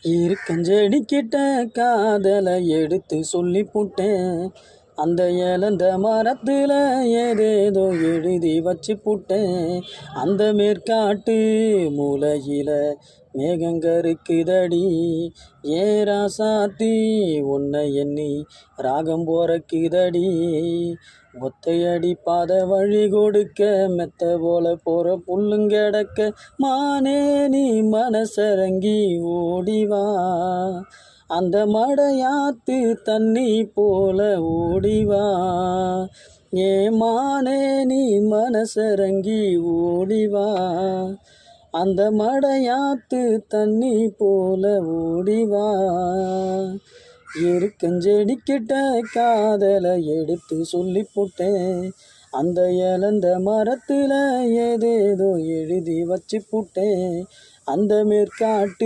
இருக்கஞ்செடி கிட்ட காதலை எடுத்து சொல்லி புட்டேன். அந்த இழந்த மரத்துல ஏதேதோ எழுதி வச்சு புட்டேன். அந்த மேற்காட்டு மூலையில மேகங்கருக்குதடி ஏராசாத்தி உன்னை எண்ணி ராகம் போறக்குதடி. ஒத்தையடி பாத வழி கொடுக்க மெத்த போல போற புல்லுங்கடக்க மானே நீ மனசரங்கி ஓடிவா. அந்த மடையாத்து தண்ணி போல ஓடிவா. ஏ மானே நீ மனசரங்கி ஓடிவா. அந்த மடையாத்து தண்ணி போல ஓடிவா. இருக்கஞ்செடி கிட்ட காதலை எடுத்து சொல்லி போட்டேன். அந்த இழந்த மரத்துல ஏதேதோ எழுதி வச்சு புட்டேன். அந்த மேற்காட்டு